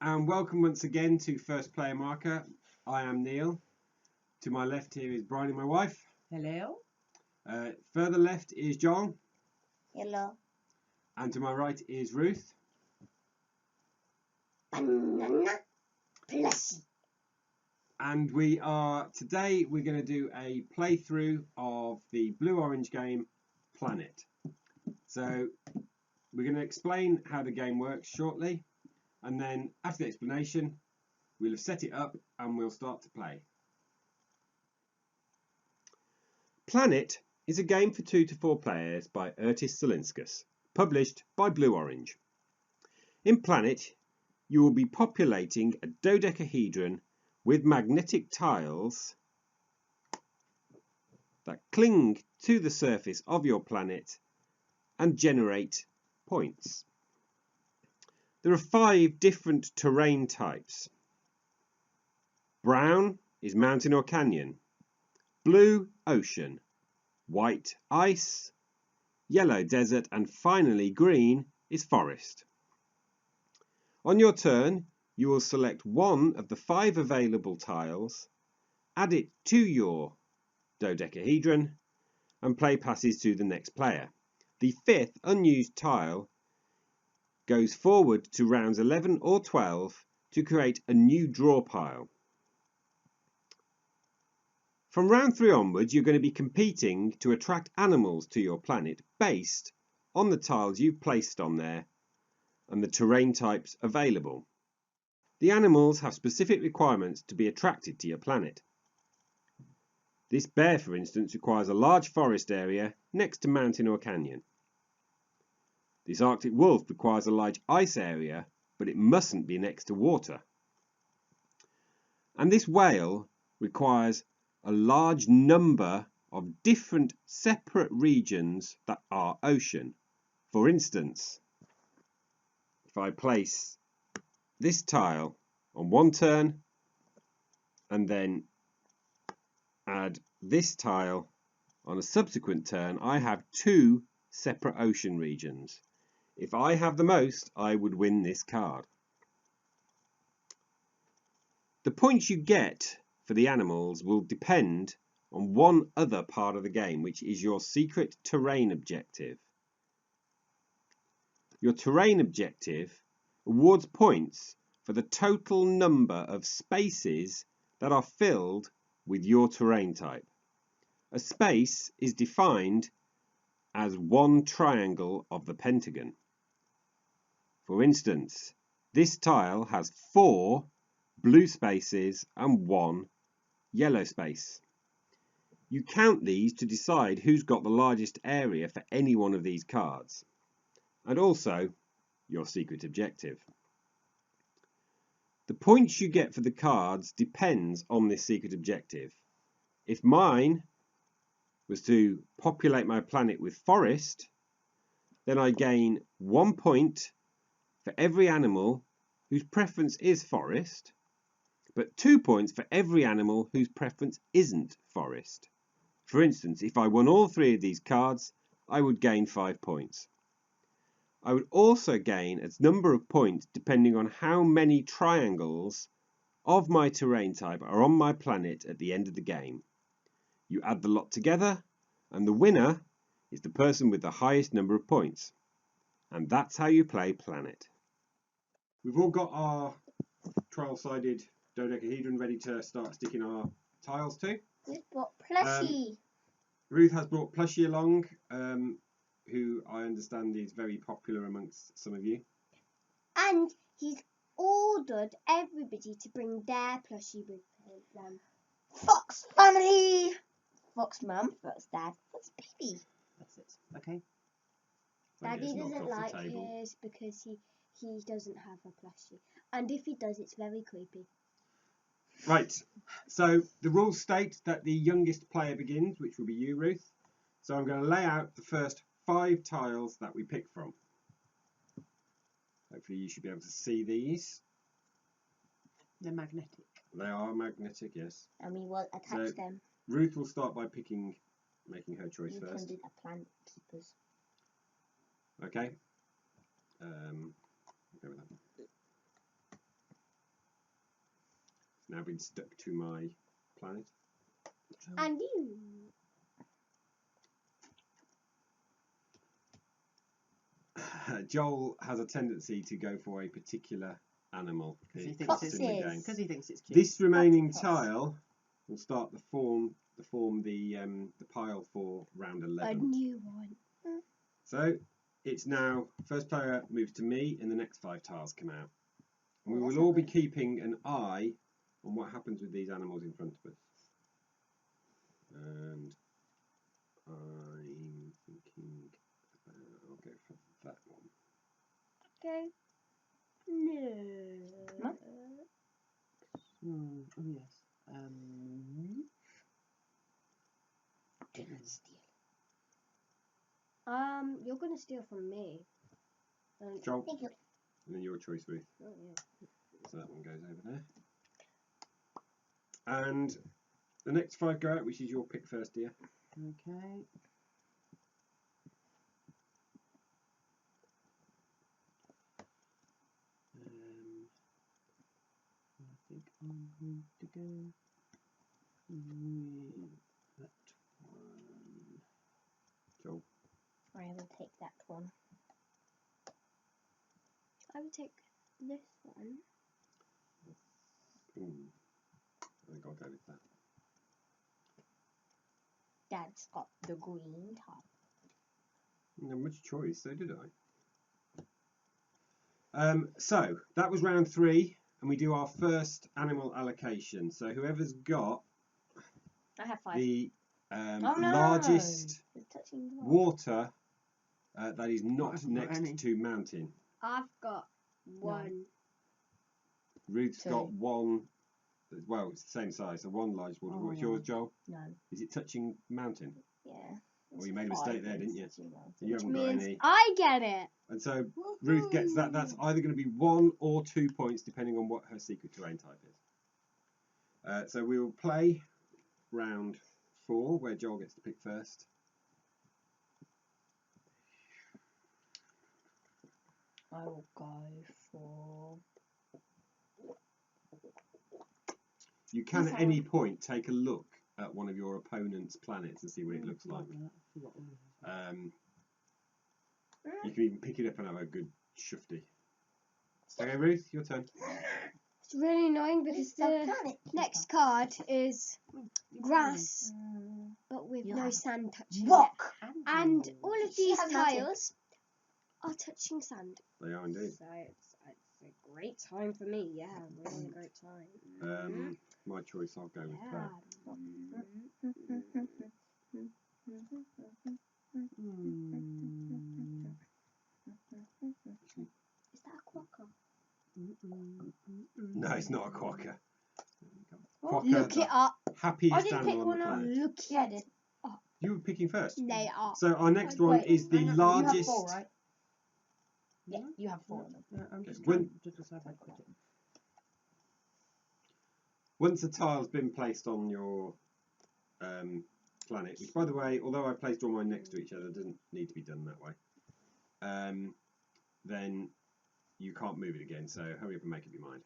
and welcome once again to First Player Marker. I am Neil. To my left here is Brian and my wife. Hello. Further left is John. Hello. And to my right is Ruth. Banana plushie. And today we're going to do a playthrough of the blue-orange game Planet. So we're going to explain how the game works shortly, and then after the explanation we'll have set it up and we'll start to play. Planet is a game for 2 to 4 players by silliness, published by Blue Orange. In Planet, you will be populating a dodecahedron with magnetic tiles that cling to the surface of your planet and generate points. There are 5 different terrain types. Brown is mountain or canyon, blue ocean, white ice, yellow desert, and finally green is forest. On your turn, you will select one of the 5 available tiles, add it to your dodecahedron, and play passes to the next player. The 5th unused tile goes forward to rounds 11 or 12 to create a new draw pile. From round 3 onwards, you're going to be competing to attract animals to your planet based on the tiles you've placed on there and the terrain types available. The animals have specific requirements to be attracted to your planet. This bear, for instance, requires a large forest area next to mountain or canyon. This Arctic wolf requires a large ice area, but it mustn't be next to water. And this whale requires a large number of different separate regions that are ocean. For instance, if I place this tile on one turn and then add this tile on a subsequent turn, I have 2 separate ocean regions. If I have the most, I would win this card. The points you get for the animals will depend on one other part of the game, which is your secret terrain objective. Your terrain objective awards points for the total number of spaces that are filled with your terrain type. A space is defined as one triangle of the pentagon. For instance, this tile has 4 blue spaces and 1 yellow space. You count these to decide who's got the largest area for any one of these cards, and also your secret objective. The points you get for the cards depends on this secret objective. If mine was to populate my planet with forest, then I gain 1 point for every animal whose preference is forest, but 2 points for every animal whose preference isn't forest. For instance, if I won all 3 of these cards, I would gain 5 points. I would also gain a number of points depending on how many triangles of my terrain type are on my planet at the end of the game. You add the lot together, and the winner is the person with the highest number of points. And that's how you play Planet. We've all got our trial-sided dodecahedron ready to start sticking our tiles to. We've got plushie. Ruth has brought Plushie along, who I understand is very popular amongst some of you. And he's ordered everybody to bring their plushie with them. Fox family. Fox mum, Fox dad, Fox baby. That's it. Okay. Daddy doesn't like his because he doesn't have a plushie. And if he does, it's very creepy. Right, so the rules state that the youngest player begins, which will be you, Ruth. So I'm going to lay out the first 5 tiles that we pick from. Hopefully you should be able to see these. They're magnetic. They are magnetic, yes. And we will attach them. Ruth will start by making her choice You first. can do the plant keepers. Okay. Go with that. now been stuck to my planet. And you. Joel has a tendency to go for a particular animal Because he in thinks the it's game. Because he thinks it's cute. This remaining Octopus. tile will start the pile for round A 11. new one. So it's now first player moves to me, and the next 5 tiles come out. And we Oh, that's will all not be good. keeping an eye on what happens with these animals in front of us. And I'm thinking I'll go for that one. Okay. No. Oh yes. Didn't steal. You're gonna steal from me. Joel, Thank you. and then your choice, Ruth. Oh, yeah. So that one goes over there. And the next 5 go out, which is your pick first, dear. Okay. I think I'm going to go with that one. Joel. I will take that one. I will take this one. Ooh. I think I'll go with that. Dad's got the green top. Not much choice, so did I? So that was round 3, and we do our first animal allocation. So whoever's got I have 5. the Oh, no. largest It's touching the wall. water that is not haven't got any. next to mountain. I've got 1. Ruth's 2. got 1. Well, it's the same size, so 1 large water. What's yours, Joel? No. Is it touching mountain? Yeah. Well, you made a mistake there, didn't you? You Which haven't got means any. I get it. And so Ruth gets that. That's either going to be 1 or 2 points, depending on what her secret terrain type is. So we will play round 4, where Joel gets to pick first. I will go for. You can Yes, at I any point take a look at one of your opponent's planets and see what it looks like. You can even pick it up and have a good shufty. Okay, Ruth, your turn. It's really annoying because the next card is grass, but with no sand touching it. Rock. And all of these has nothing. tiles are touching sand. They are indeed. So it's a great time for me. Yeah, really great time. My choice, I'll go with that. Is that a quokka? No, it's not a quokka. What? Quokka, Look it up. happiest I didn't animal pick on one the up. planet. Look it up. You were picking first. They are. So our next one Wait, is the You have largest. 4, right? Yeah, you have 4 of them. Yeah, I'm just Okay, trying to decide if I quit it. Once a tile's been placed on your planet, which, by the way, although I placed all mine next to each other, doesn't need to be done that way. Then you can't move it again. So hurry up and make up your mind.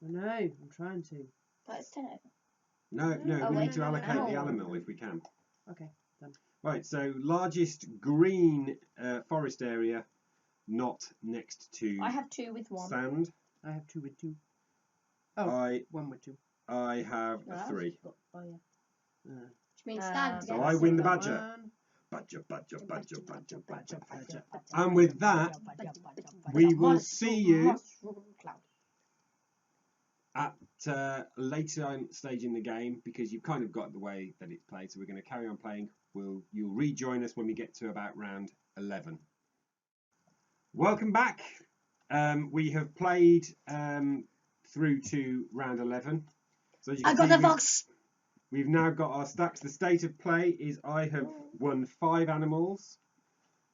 I know, I'm trying to. But it's 10 over. No, Oh, we wait. need to allocate the Oh. animal if we can. Okay, done. Right, so largest green forest area, not next to I have 2 with 1. sand. I have 2 with 2. Oh, I 1 with 2. have a 3. Oh, yeah. Which means Um, stand So gets I win the That badger. one. Badger, badger, badger, badger, badger. Badger. And with that, we will see you Mushroom cloud. at a later stage in the game, because you've kind of got the way that it's played. So we're going to carry on playing. You'll rejoin us when we get to about round 11. Welcome back. We have played through to round 11. So as you can see, fox. we've now got our stacks. The state of play is I have won 5 animals.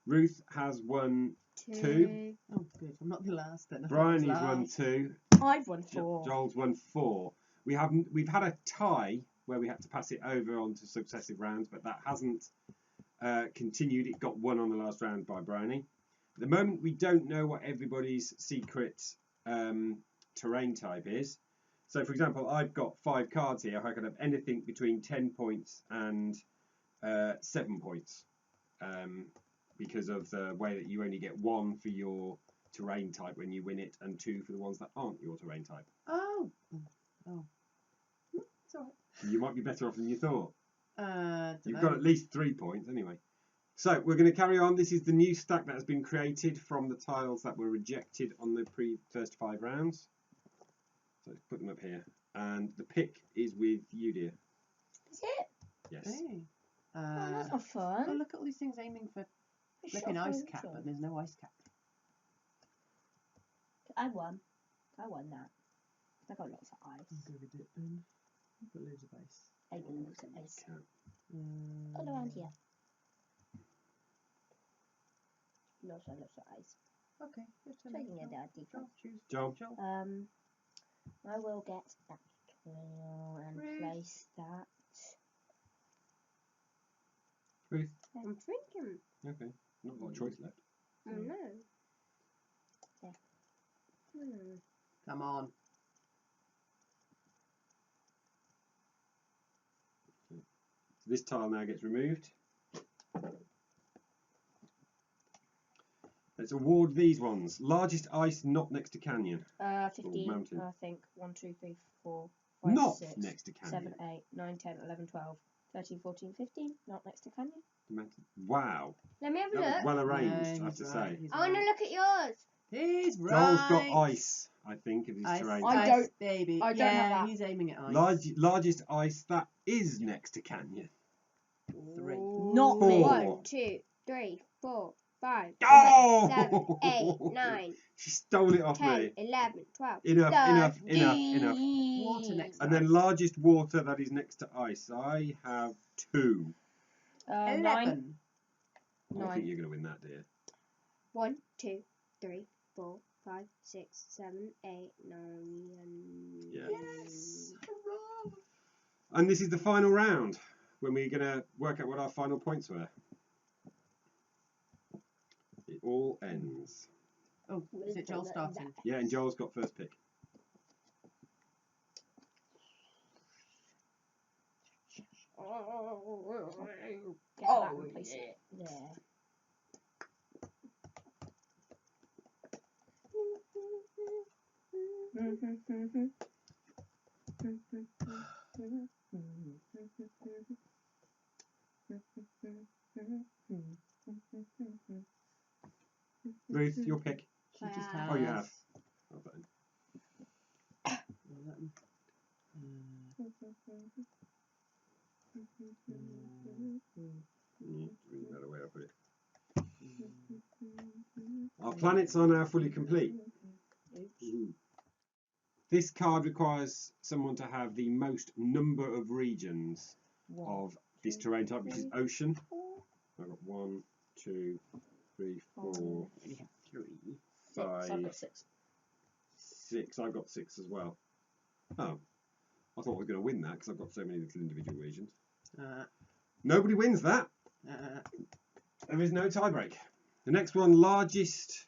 Ruth has won 2. Oh, good. I'm not the last then. Bryony's won 2. I've won 4. Joel's won 4. We've had a tie where we had to pass it over onto successive rounds, but that hasn't continued. It got 1 on the last round by Bryony. At the moment, we don't know what everybody's secret terrain type is. So, for example, I've got 5 cards here. I could have anything between 10 points and 7 points, because of the way that you only get 1 for your terrain type when you win it, and 2 for the ones that aren't your terrain type. Oh. Oh. It's alright. You might be better off than you thought. You've Dunno. got at least 3 points anyway. So we're going to carry on. This is the new stack that has been created from the tiles that were rejected on the first 5 rounds. So let's put them up here. And the pick is with you, dear. Is it? Yes. Hey. Oh, that's not Oh, fun. look at all these things aiming for flipping ice cap, but there's no ice cap. I won. I won that. I got lots of ice. Give it a then. I've got loads of ice. I got lots of ice. Mm. All around here. Lots of ice. Okay, your turn. So I can get that Joel, different. choose. Joel. Joel. I will get that and Ruth. place that. Ruth. I'm thinking. Okay. Not a lot of choice left. Oh no. There. Come on. So this tile now gets removed. Let's award these ones. Largest ice not next to canyon. 15, mountain. I think. 1, 2, 3, 4, 5, Not 6, next to canyon. 7, 8, 9, 10, 11, 12, 13, 14, 15. Not next to canyon. Mountain. Wow. Let me have a That was look. well arranged, I he's have to right, say. he's I want to right. look at yours. He's right. Joel's got ice, I think, of his Ice, terrain. I ice, don't- baby. I don't yeah, have that. he's aiming at ice. Largest ice that is next to canyon. 3. Not Four. me. 1, 2, 3, 4, 5, Oh! 6, 7, 8, 9, She stole it off 10, me. 11, 12. Enough. 13. Water next to And then ice. largest water that is next to ice. I have 2. 9. 11. Oh, I think 9. you're going to win that, dear. 1, 2, 3, 4, 5, 6, 7, 8, 9. Yeah. Yes! Hurrah! And this is the final round when we're going to work out what our final points were. It all ends. Oh, is it Joel starting? Yeah, and Joel's got first pick. Get that and place it there. Ruth, your pick. She just has. Oh, you have. Oh, fine. Really better way I put it. Our planets are now fully complete. Ooh. This card requires someone to have the most number of regions of this terrain type, which is ocean. I've got 1, 2, 3, 4, 5, I've got 6. 6. I've got 6 as well. Oh, I thought I was going to win that because I've got so many little individual regions. Nobody wins that. There is no tiebreak. The next one, largest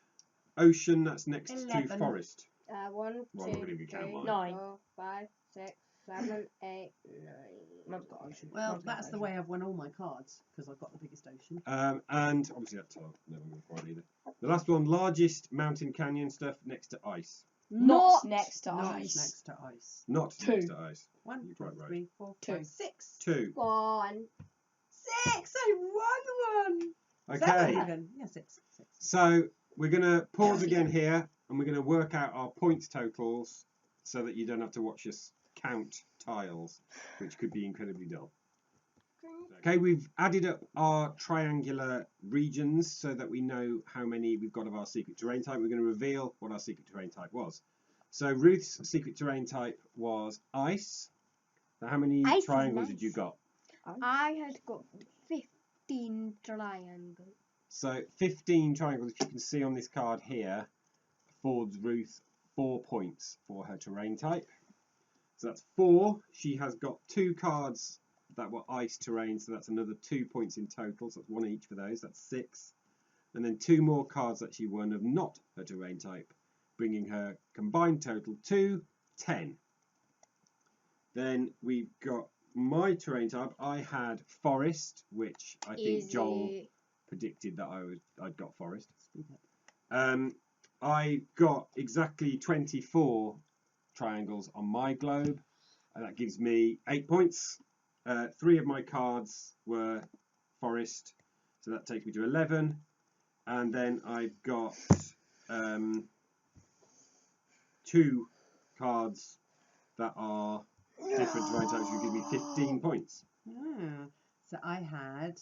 ocean that's next 11. to forest. 1, Well, I'm not 2, gonna even count 3, mine. 9, 4, 5, 6, 7, 8, 9. Mum's got ocean. Well, Mum's got that's the ocean. way I've won all my cards, because I've got the biggest ocean. And obviously that tile, no one will quite either. The last one, largest mountain canyon stuff next to ice. Not next to Not ice. next to ice. Not 2. next to ice. 1, You're 2, quite right. 3, 4, 2. 5, 6. 2. 1. 6! I won one! 7 Okay, even. Yeah, 6. so we're going to pause again here and we're going to work out our points totals so that you don't have to watch us count tiles, which could be incredibly dull. Okay, we've added up our triangular regions so that we know how many we've got of our secret terrain type. We're going to reveal what our secret terrain type was. So Ruth's secret terrain type was ice. So how many Ice is triangles nice. did you got? I had got 15 triangles. So 15 triangles, if you can see on this card here, affords Ruth 4 points for her terrain type. So that's 4. She has got 2 cards that were ice terrain, so that's another 2 points in total. So that's 1 each for those, that's 6. And then 2 more cards that she won of not her terrain type, bringing her combined total to 10. Then we've got my terrain type. I had forest, which I think Joel predicted that I'd got forest. I got exactly 24 triangles on my globe, and that gives me 8 points. 3 of my cards were forest, so that takes me to 11. And then I've got 2 cards that are different terrain types, which give me 15 points. So I had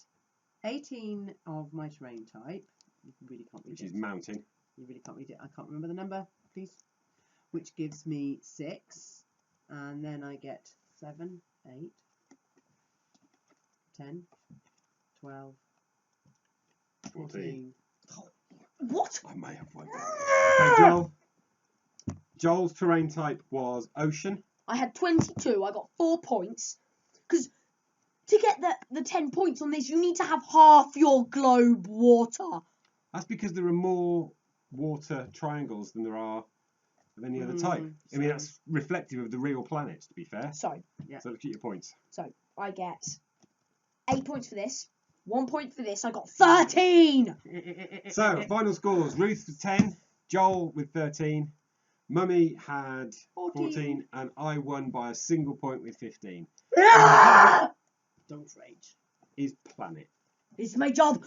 18 of my terrain type. You really can't read Which it. is mountain. You really can't read it. I can't remember the number, please. Which gives me 6. And then I get 7, 8, 10, 12, 14. What? I may have one. Hey, Joel. Joel's terrain type was ocean. I had 22. I got 4 points. Because to get the 10 points on this, you need to have half your globe water. That's because there are more water triangles than there are of any other type. I mean, that's reflective of the real planet, to be fair. So, So look at your points. So I get 8 points for this, 1 point for this. I got 13. So final scores: Ruth with 10, Joel with 13, Mummy had 14, and I won by a single point with 15. Don't rage. Is planet. It's my job.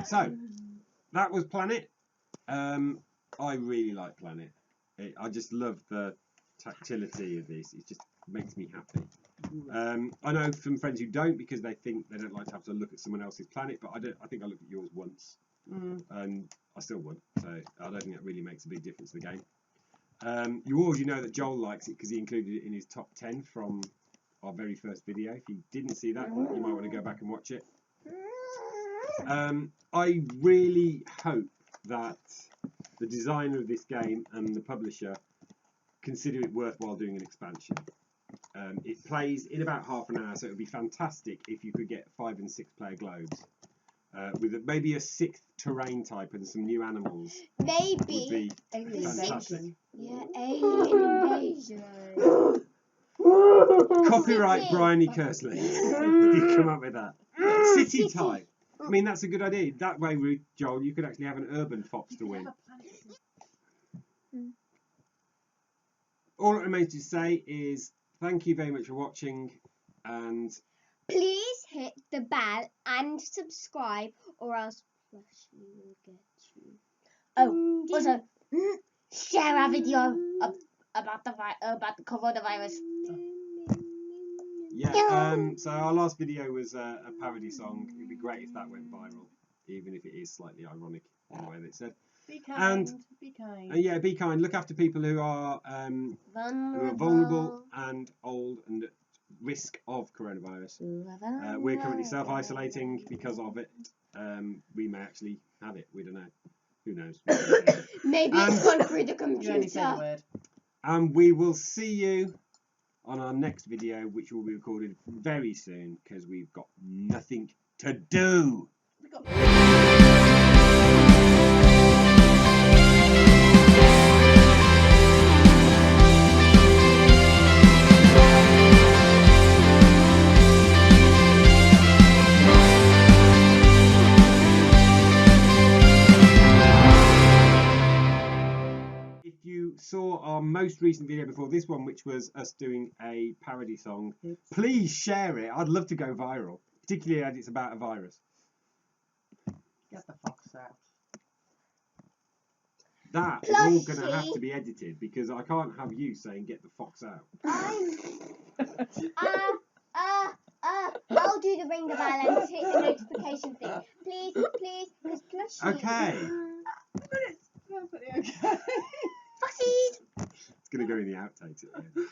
So that was planet. I really like planet. I just love the tactility of this. It just makes me happy. I know some friends who don't, because they think they don't like to have to look at someone else's planet, but I think I looked at yours once, and I still won. So I don't think that really makes a big difference to the game. You already know that Joel likes it because he included it in his top 10 from our very first video. If you didn't see that, you might want to go back and watch it. I really hope that the designer of this game and the publisher consider it worthwhile doing an expansion. It plays in about half an hour, so it would be fantastic if you could get 5 and 6 player globes with maybe a 6th terrain type and some new animals. Maybe. Would be Alien fantastic. invasion. Yeah, alien invasion. Copyright City. Bryony Kersley. You come up with that. City type. I mean, that's a good idea. That way, Ruth, Joel, you could actually have an urban fox to win. All that remains to say is thank you very much for watching, and Please hit the bell and subscribe, or else Flushy will get you. Oh, also, Share our video about the coronavirus. yeah. So our last video was a parody song. It'd be great if that went viral, even if it is slightly ironic in the way that it said. Be kind. And be kind. yeah, be kind. Look after people who are vulnerable and old and at risk of coronavirus. We're currently self-isolating because of it. We may actually have it. We don't know. Who knows? Maybe it's gone through the You only said the computer. word. And we will see you on our next video, which will be recorded very soon because we've got nothing to do. We got If you saw our most recent video before this one, which was us doing a parody song, please share it. I'd love to go viral, particularly as it's about a virus. Get the fox out. That is all going to have to be edited because I can't have you saying "get the fox out." I'll do the ring the bell and hit the notification thing. Please, because Flushy. Okay. Perfectly okay. Fluffy. It's going to go in the outtakes at the end.